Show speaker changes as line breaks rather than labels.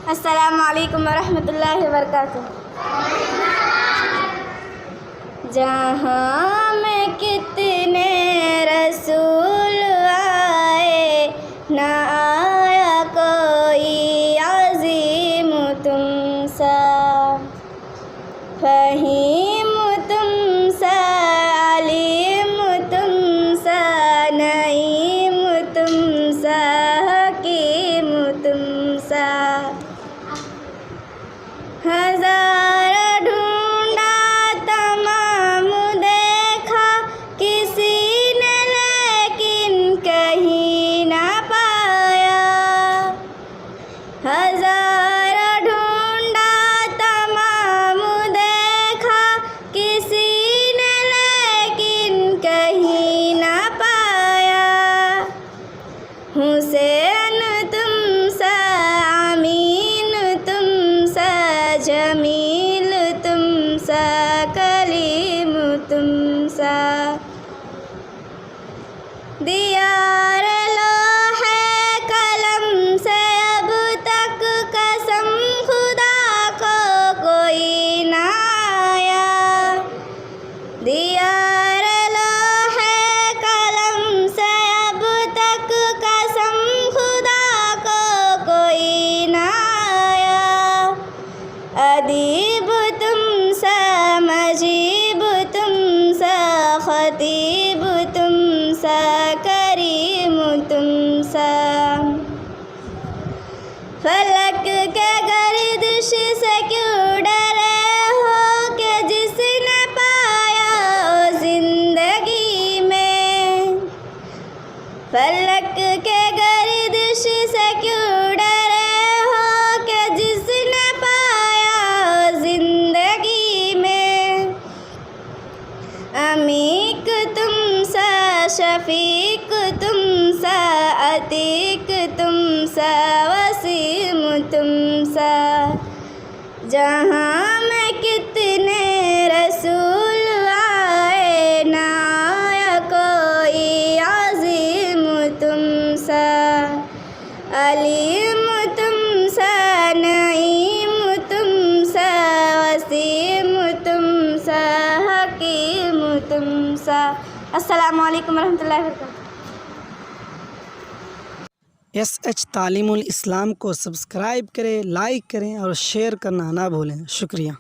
अस्सलामुअलैकुम वरहमतुल्लाहि वबरकातुहू। जहाँ में कितने रसूल आए, ना आया कोई अज़ीम तुमसा। फ़हीम तुमसा, अलीम तुमसा, नईम तुमसा, हकीम तुमसा। हज़ार ढूंढा तमाम देखा, किसी ने लेकिन कहीं ना पाया। हज़ार ढूंढा तमाम देखा, किसी ने लेकिन कहीं ना पाया। हुसैन तुमसा, आमीन तुमसा, जमील तुमसा, कलीम तुमसा। दियार लोहे कलम से अब तक कसम खुदा को कोई ना आया। दियार लोहे कलम से अब तक कसम खुदा को कोई ना आया। अदीब तुमसा, मजीब तुमसा, खतीब तुमसा, करीम तुमसा। फलक के गर्दिश से क्यों डरे हो, कि जिसने पाया ओ जिंदगी में। फलक के गर्दिश से क्यों डरे हो, कि जिसने पाया ओ जिंदगी में। अमीक तुमसा, शफीक तुमसा, अतीक तुमसा, वसीम तुमसा। जहाँ में कितने रसूल आए, ना आया कोई अज़ीम तुमसा। अलीम तुमसा, नईम तुमसा, वसीम तुमसा, हकीम तुमसा। अस्सलामु अलैकुम वरहमतुल्लाहि वबरकातुहू।
SH तालीमुल इस्लाम को सब्सक्राइब करें, लाइक करें और शेयर करना ना भूलें। शुक्रिया।